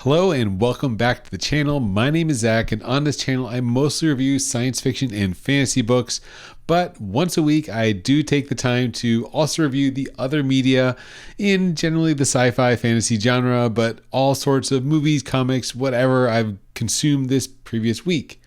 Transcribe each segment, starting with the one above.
Hello and welcome back to the channel. My name is Zach, and on this channel I mostly review science fiction and fantasy books, but once a week I do take the time to also review the other media in generally the sci-fi fantasy genre, but all sorts of movies, comics, whatever I've consumed this previous week.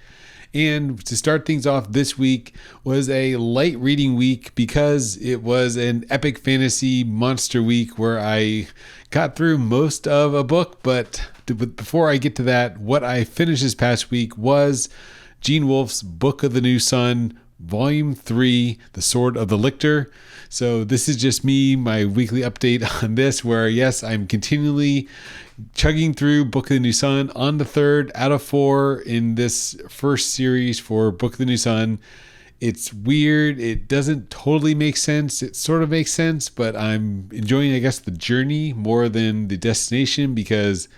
And to start things off, this week was a light reading week because it was an epic fantasy monster week where I got through most of a book. But before I get to that, what I finished this past week was Gene Wolfe's Book of the New Sun, Volume 3, The Sword of the Lictor. So this is just me, my weekly update on this, where yes, I'm continually chugging through Book of the New Sun on the third out of 4 in this first series for Book of the New Sun. It's weird. It doesn't totally make sense. It sort of makes sense, but I'm enjoying, I guess, the journey more than the destination because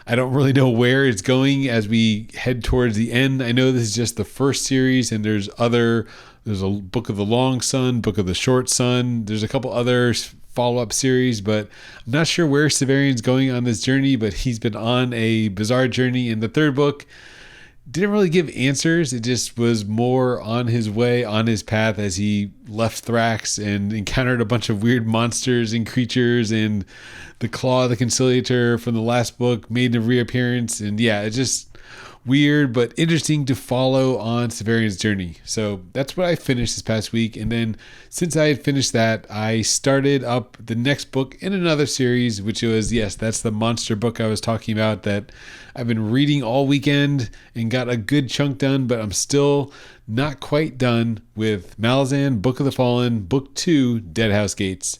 I don't really know where it's going as we head towards the end. I know this is just the first series and there's a Book of the Long Sun, Book of the Short Sun. There's a couple others follow-up series, but I'm not sure where Severian's going on this journey, but he's been on a bizarre journey in the third book. Didn't really give answers. It just was more on his way, on his path as he left Thrax and encountered a bunch of weird monsters and creatures, and the Claw, the Conciliator from the last book made a reappearance. And yeah, it's just weird but interesting to follow on Severian's journey. So that's what I finished this past week. And then since I had finished that, I started up the next book in another series, which was, yes, that's the monster book I was talking about that I've been reading all weekend and got a good chunk done, but I'm still not quite done with Malazan, Book of the Fallen, Book 2, Deadhouse Gates.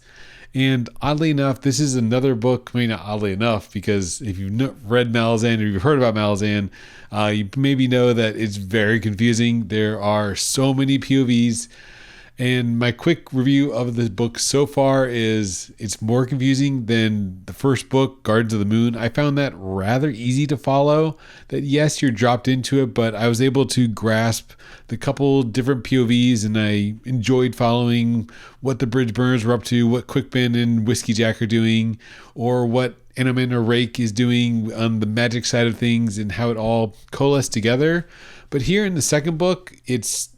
And oddly enough, this is another book, I mean, not oddly enough, because if you've read Malazan or you've heard about Malazan, you maybe know that it's very confusing. There are so many POVs. And my quick review of the book so far is it's more confusing than the first book, Gardens of the Moon. I found that rather easy to follow. That yes, you're dropped into it, but I was able to grasp the couple different POVs and I enjoyed following what the bridge burners were up to, what Quickbin and Whiskey Jack are doing, or what Enamin or Rake is doing on the magic side of things and how it all coalesced together. But here in the second book, it's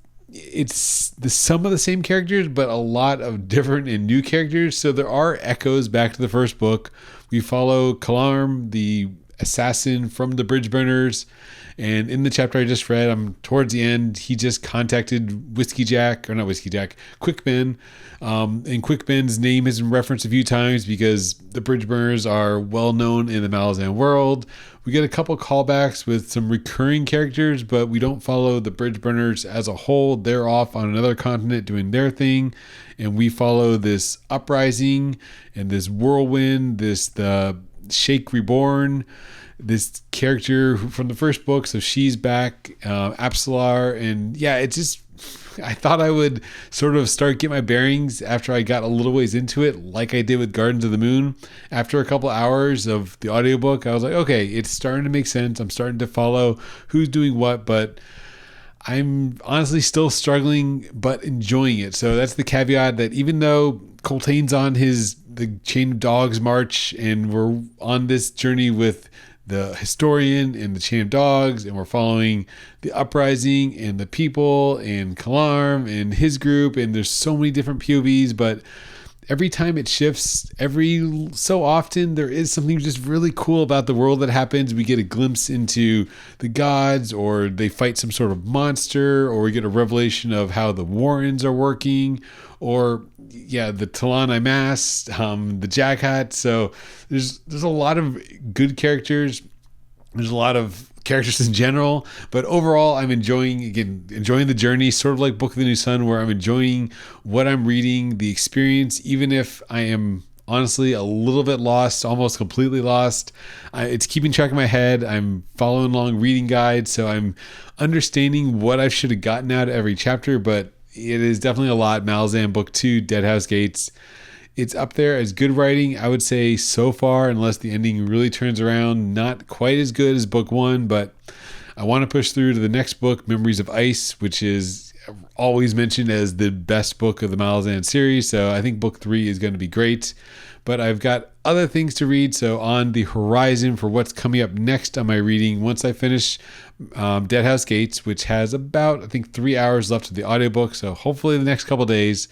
some of the same characters, but a lot of different and new characters. So there are echoes back to the first book. We follow Kalarm, the assassin from the bridge burners. And in the chapter I just read, I'm towards the end, he just contacted Quickbin. And Quickbin's name is referenced a few times because the bridge burners are well known in the Malazan world. We get a couple callbacks with some recurring characters, but we don't follow the bridge burners as a whole. They're off on another continent doing their thing. And we follow this uprising and this whirlwind, the Shake Reborn, this character from the first book. So she's back, Apsalar. And yeah, it's just, I thought I would sort of start get my bearings after I got a little ways into it, like I did with Gardens of the Moon. After a couple hours of the audiobook, I was like, okay, it's starting to make sense. I'm starting to follow who's doing what, but I'm honestly still struggling, but enjoying it. So that's the caveat, that even though Coltane's on the Chain of Dogs march and we're on this journey with the historian and the Chain of Dogs, and we're following the uprising and the people and Kalarm and his group, and there's so many different POVs, but every time it shifts, every so often there is something just really cool about the world that happens. We get a glimpse into the gods, or they fight some sort of monster, or we get a revelation of how the Warrens are working, or the Talani Mass, the Jackhat. So there's a lot of good characters. There's a lot of characters in general, but overall I'm enjoying the journey, sort of like Book of the New Sun, where I'm enjoying what I'm reading, the experience, even if I am honestly a little bit lost, almost completely lost. It's keeping track in my head. I'm following along reading guides, so I'm understanding what I should have gotten out of every chapter, but it is definitely a lot. Malazan Book 2, Deadhouse Gates. It's up there as good writing, I would say, so far, unless the ending really turns around. Not quite as good as Book 1, but I want to push through to the next book, Memories of Ice, which is always mentioned as the best book of the Malazan series. So I think Book 3 is going to be great. But I've got other things to read. So on the horizon for what's coming up next on my reading, once I finish Deadhouse Gates, which has about, I think, 3 hours left of the audiobook. So hopefully the next couple days.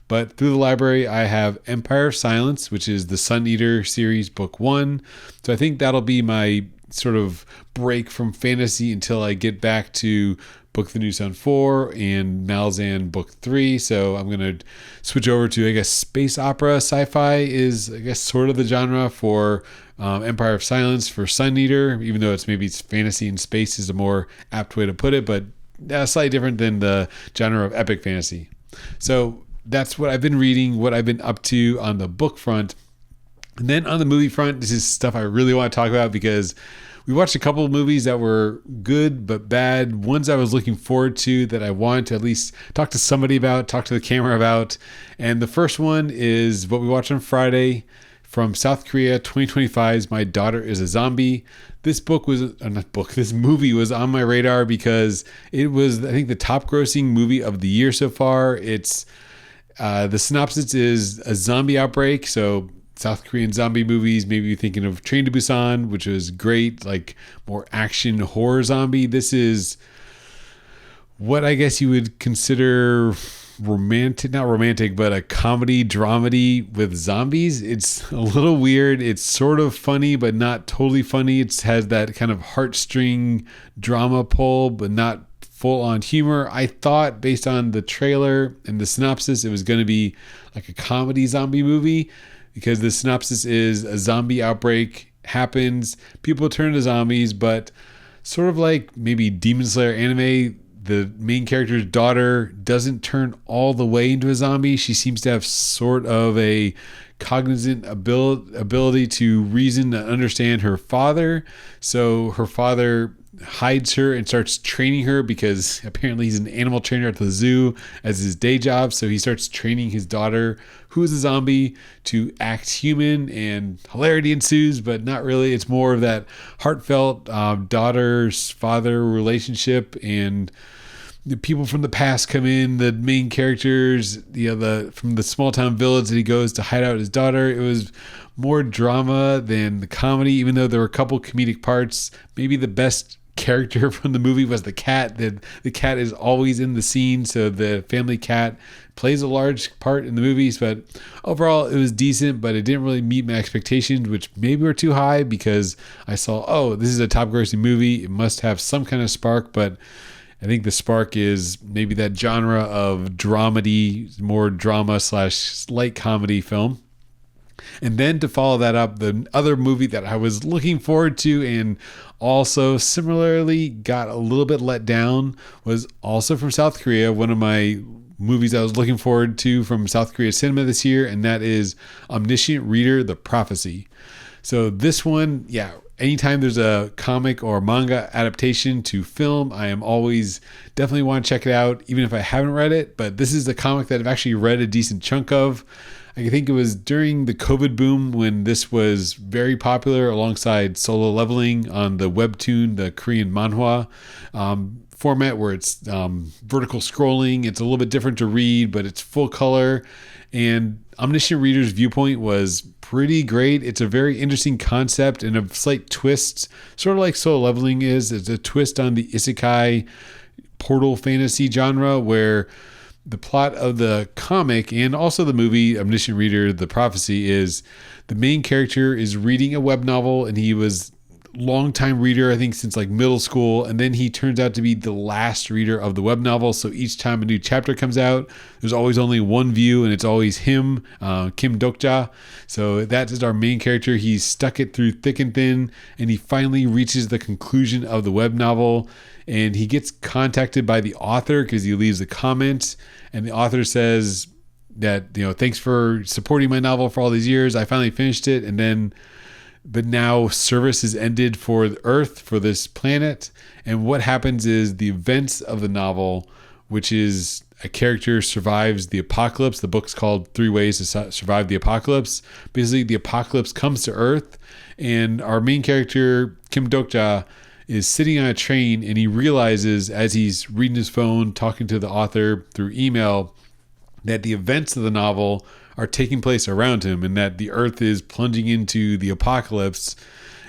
But through the library, I have Empire of Silence, which is the Sun Eater series, book 1. So I think that'll be my sort of break from fantasy until I get back to Book the New Sun 4 and Malazan book 3. So I'm going to switch over to, I guess, space opera. Sci-fi is, I guess, sort of the genre for Empire of Silence for Sun Eater, even though it's fantasy and space is a more apt way to put it, but slightly different than the genre of epic fantasy. So that's what I've been reading, what I've been up to on the book front. And then on the movie front, this is stuff I really want to talk about because we watched a couple of movies that were good but bad, ones I was looking forward to that I wanted to at least talk to somebody about, talk to the camera about. And the first one is what we watched on Friday from South Korea, 2025's My Daughter is a Zombie. This movie was on my radar because it was, I think, the top grossing movie of the year so far. It's the synopsis is a zombie outbreak. So South Korean zombie movies, maybe you're thinking of Train to Busan, which was great, like more action horror zombie. This is what I guess you would consider not romantic, but a comedy dramedy with zombies. It's a little weird. It's sort of funny, but not totally funny. It has that kind of heartstring drama pull, but not full on humor. I thought based on the trailer and the synopsis, it was going to be like a comedy zombie movie, because the synopsis is a zombie outbreak happens, people turn to zombies, but sort of like maybe Demon Slayer anime, the main character's daughter doesn't turn all the way into a zombie. She seems to have sort of a cognizant ability to reason and understand her father. So her father hides her and starts training her because apparently he's an animal trainer at the zoo as his day job. So he starts training his daughter, who is a zombie, to act human, and hilarity ensues, but not really. It's more of that heartfelt daughter's father relationship, and the people from the past come in, the main characters, from the small town village that he goes to hide out his daughter. It was more drama than the comedy, even though there were a couple comedic parts. Maybe the best character from the movie was the cat. The cat is always in the scene, so the family cat plays a large part in the movies. But overall, it was decent, but it didn't really meet my expectations, which maybe were too high because I saw, this is a top grossing movie. It must have some kind of spark, but I think the spark is maybe that genre of dramedy, more drama / light comedy film. And then to follow that up, the other movie that I was looking forward to and also similarly got a little bit let down was also from South Korea, one of my movies I was looking forward to from South Korea cinema this year, and that is Omniscient Reader, The Prophecy. So this one, anytime there's a comic or manga adaptation to film, I am always definitely want to check it out, even if I haven't read it. But this is a comic that I've actually read a decent chunk of. I think it was during the COVID boom when this was very popular alongside Solo Leveling on the webtoon, the Korean manhwa format, where it's vertical scrolling. It's a little bit different to read, but it's full color. And Omniscient Reader's viewpoint was pretty great. It's a very interesting concept and a slight twist, sort of like Solo Leveling is. It's a twist on the isekai portal fantasy genre, where the plot of the comic and also the movie Omniscient Reader, The Prophecy, is the main character is reading a web novel, and he was longtime reader, I think since like middle school, and then he turns out to be the last reader of the web novel. So each time a new chapter comes out, there's always only one view, and it's always him, Kim Dokja. So that is our main character. He's stuck it through thick and thin, and he finally reaches the conclusion of the web novel, and he gets contacted by the author because he leaves a comment, and the author says that, thanks for supporting my novel for all these years. I finally finished it, but now service has ended for the Earth, for this planet. And what happens is the events of the novel, which is a character survives the apocalypse. The book's called 3 Ways to Survive the Apocalypse. Basically, the apocalypse comes to Earth, and our main character, Kim Dokja, is sitting on a train, and he realizes as he's reading his phone, talking to the author through email, that the events of the novel are taking place around him, and that the earth is plunging into the apocalypse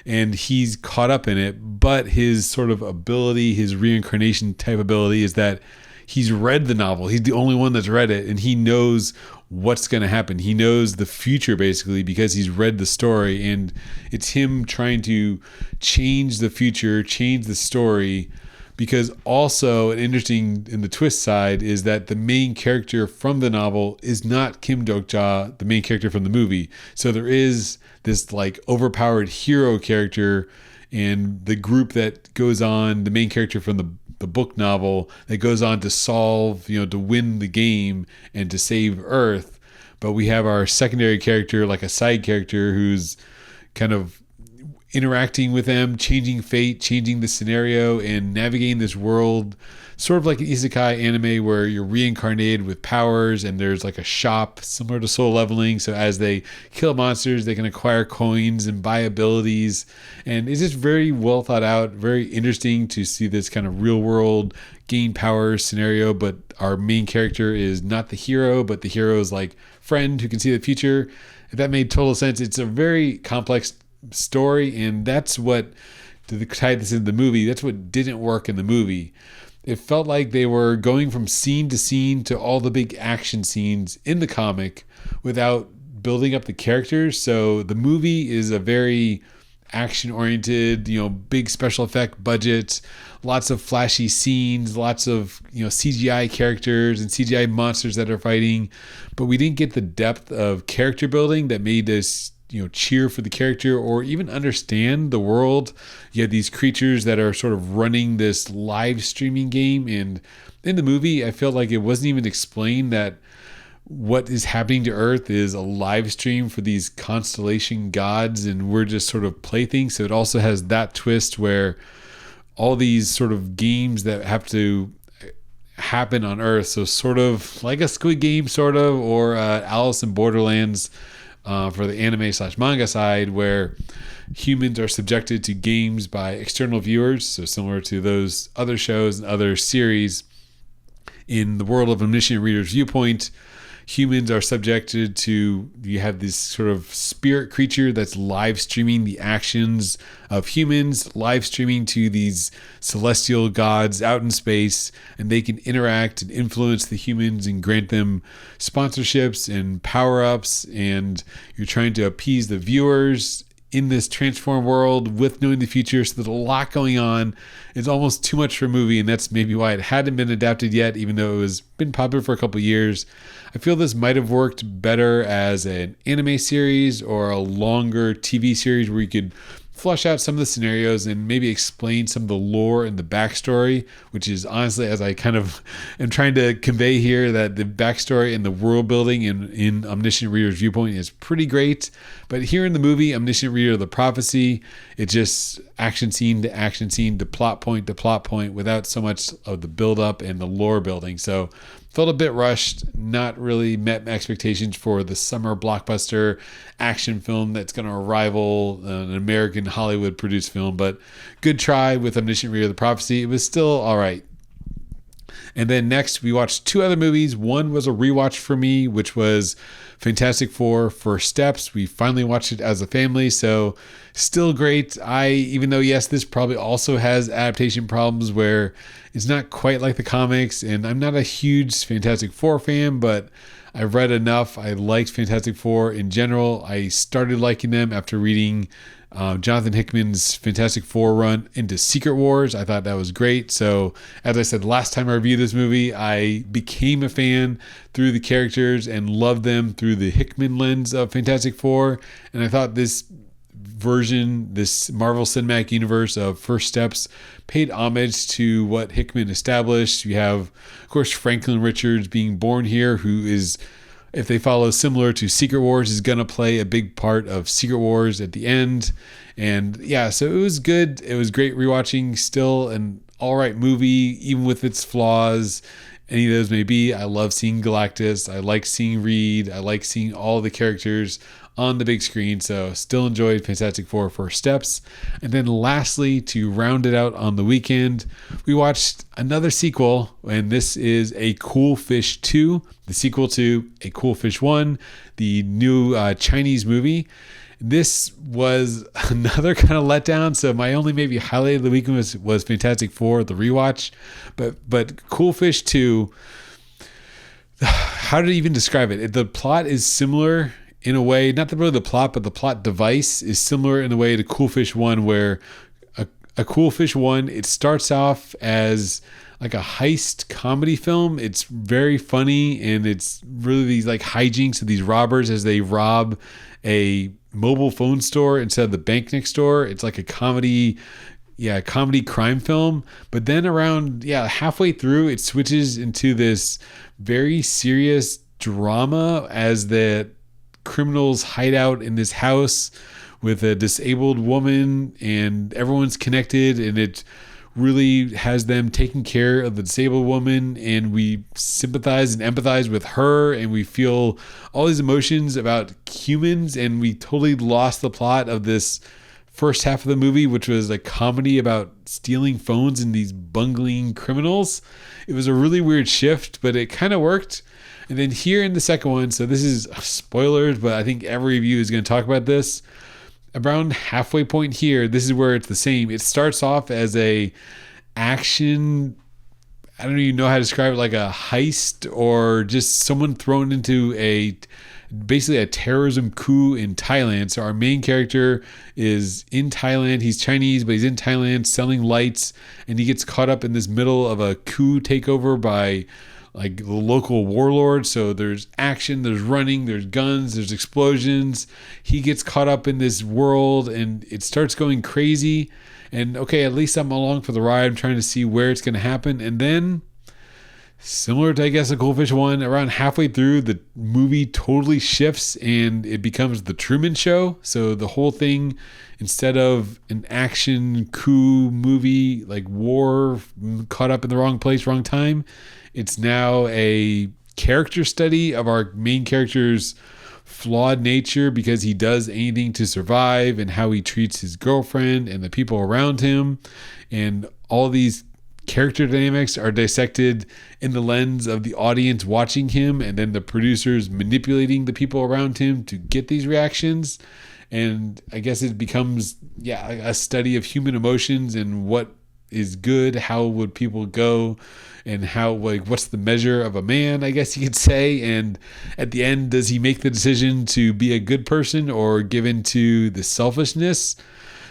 and he's caught up in it. But his sort of ability, his reincarnation type ability, is that he's read the novel. He's the only one that's read it, and he knows what's going to happen. He knows the future basically because he's read the story, and it's him trying to change the future, change the story. Because also an interesting in the twist side is that the main character from the novel is not Kim Dok-ja, the main character from the movie. So there is this like overpowered hero character, and the group that goes on, the main character from the book novel that goes on to solve, to win the game and to save Earth. But we have our secondary character, like a side character, who's kind of interacting with them, changing fate, changing the scenario, and navigating this world, sort of like an isekai anime where you're reincarnated with powers, and there's like a shop similar to Soul Leveling. So as they kill monsters, they can acquire coins and buy abilities, and it's just very well thought out, very interesting to see this kind of real world gain power scenario. But our main character is not the hero, but the hero's like friend who can see the future. If that made total sense. It's a very complex story, and that's what, to tie this into the movie, that's what didn't work in the movie. It felt like they were going from scene to scene to all the big action scenes in the comic without building up the characters. So the movie is a very action oriented, big special effect budget, lots of flashy scenes, lots of, CGI characters and CGI monsters that are fighting, but we didn't get the depth of character building that made us cheer for the character or even understand the world. You have these creatures that are sort of running this live streaming game, and in the movie I felt like it wasn't even explained that what is happening to Earth is a live stream for these constellation gods, and we're just sort of playthings. So it also has that twist where all these sort of games that have to happen on Earth, so sort of like a Squid Game or Alice in Borderlands, for the anime/manga side, where humans are subjected to games by external viewers. So similar to those other shows and other series, in the world of Omniscient Reader's Viewpoint, humans are subjected to, you have this sort of spirit creature that's live streaming the actions of humans, live streaming to these celestial gods out in space, and they can interact and influence the humans and grant them sponsorships and power-ups, and you're trying to appease the viewers in this transformed world with knowing the future. So there's a lot going on. It's almost too much for a movie, and that's maybe why it hadn't been adapted yet, even though it was been popular for a couple of years. I feel this might have worked better as an anime series or a longer TV series where you could flush out some of the scenarios and maybe explain some of the lore and the backstory, which is honestly, as I kind of am trying to convey here, that the backstory and the world building in Omniscient Reader's Viewpoint is pretty great. But here in the movie, Omniscient Reader of the Prophecy, it's just action scene to action scene to plot point without so much of the build up and the lore building. So felt a bit rushed, not really met my expectations for the summer blockbuster action film that's going to rival an American Hollywood produced film, but good try with Omniscient Reader of the Prophecy. It was still all right. And then next we watched two other movies. One was a rewatch for me, which was Fantastic Four: First Steps. We finally watched it as a family, so still great. Even though, yes, this probably also has adaptation problems where it's not quite like the comics, and I'm not a huge Fantastic Four fan, but I've read enough. I liked Fantastic Four in general. I started liking them after reading Jonathan Hickman's Fantastic Four run into Secret Wars. I thought that was great. So as I said last time I reviewed this movie, I became a fan through the characters and loved them through the Hickman lens of Fantastic Four. And I thought this version, this Marvel Cinematic Universe of First Steps, paid homage to what Hickman established. You have, of course, Franklin Richards being born here, who is, if they follow similar to Secret Wars, is going to play a big part of Secret Wars at the end. And yeah, so it was good. It was great rewatching. Still an all right movie, even with its flaws. any of those may be. I love seeing Galactus. I like seeing Reed. I like seeing all the characters on the big screen. So still enjoyed Fantastic Four First Steps. And then lastly, to round it out on the weekend, we watched another sequel, and this is A Cool Fish 2, the sequel to A Cool Fish 1, the new Chinese movie. This was another kind of letdown. So my only maybe highlight of the weekend was Fantastic Four, the rewatch. But Cool Fish 2, how to even describe it? The plot is similar in a way, not really the plot, but the plot device is similar in a way to Cool Fish 1, where a Cool Fish 1, it starts off as like a heist comedy film. It's very funny, and it's really these like hijinks of these robbers as they rob a mobile phone store instead of the bank next door. It's like a comedy crime film. But then around halfway through, it switches into this very serious drama as the criminals hide out in this house with a disabled woman, and everyone's connected, and it really has them taking care of the disabled woman, and we sympathize and empathize with her, and we feel all these emotions about humans, and we totally lost the plot of this first half of the movie, which was a comedy about stealing phones and these bungling criminals. It was a really weird shift, but it kind of worked. And then here in the second one, so this is spoilers, but I think every review is going to talk about this. Around halfway point here, this is where it's the same. It starts off as a action, I don't even know how to describe it, like a heist or just someone thrown into basically a terrorism coup in Thailand. So our main character is in Thailand. He's Chinese, but he's in Thailand selling lights, and he gets caught up in this middle of a coup takeover by like the local warlord. So there's action, there's running, there's guns, there's explosions. He gets caught up in this world, and it starts going crazy. And okay, at least I'm along for the ride. I'm trying to see where it's going to happen. And then, similar to, I guess, a Cool Fish 1, around halfway through, the movie totally shifts and it becomes the Truman Show. So the whole thing, instead of an action coup movie, like war, caught up in the wrong place, wrong time, it's now a character study of our main character's flawed nature, because he does anything to survive, and how he treats his girlfriend and the people around him. And all these character dynamics are dissected in the lens of the audience watching him, and then the producers manipulating the people around him to get these reactions. And I guess it becomes a study of human emotions and what is good, how would people go, and how, like, what's the measure of a man, I guess you could say. And at the end, does he make the decision to be a good person or give into the selfishness?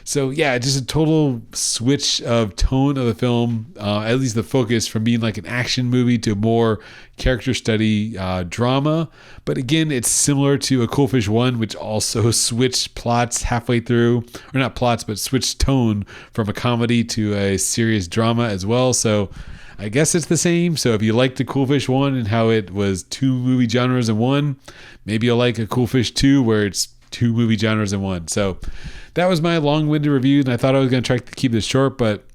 So just a total switch of tone of the film, at least the focus, from being like an action movie to more character study drama. But again, it's similar to A Cool Fish 1, which also switched plots halfway through, or not plots, but switched tone from a comedy to a serious drama as well. So I guess it's the same. So if you like the Cool Fish 1 and how it was two movie genres in one, maybe you'll like A Cool Fish 2, where it's two movie genres in one. So that was my long-winded review, and I thought I was going to try to keep this short, but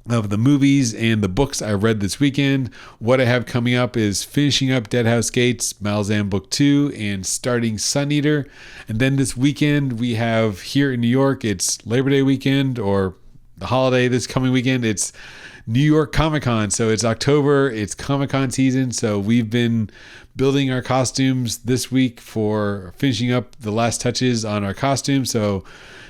of the movies and the books I read this weekend, what I have coming up is finishing up Deadhouse Gates, Malazan Book 2, and starting Sun Eater. And then this weekend we have here in New York, it's Labor Day weekend, or the holiday this coming weekend, it's New York Comic-Con. So it's October, it's Comic-Con season. So we've been building our costumes this week for finishing up the last touches on our costumes. So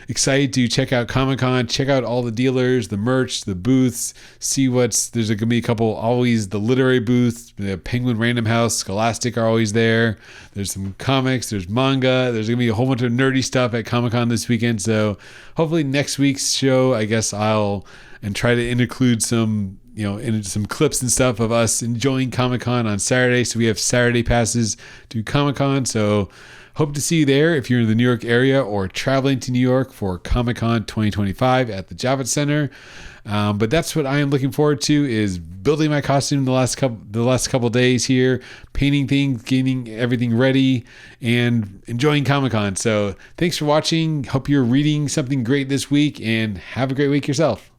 excited to check out Comic-Con, check out all the dealers, the merch, the booths, see there's going to be a couple, always the literary booths, the Penguin Random House, Scholastic are always there. There's some comics, there's manga, there's going to be a whole bunch of nerdy stuff at Comic-Con this weekend. So hopefully next week's show, I guess I'll try to include some, in some clips and stuff of us enjoying Comic-Con on Saturday. So we have Saturday passes to Comic-Con. So hope to see you there if you're in the New York area or traveling to New York for Comic-Con 2025 at the Javits Center. But that's what I am looking forward to, is building my costume the last couple days here, painting things, getting everything ready, and enjoying Comic-Con. So thanks for watching. Hope you're reading something great this week, and have a great week yourself.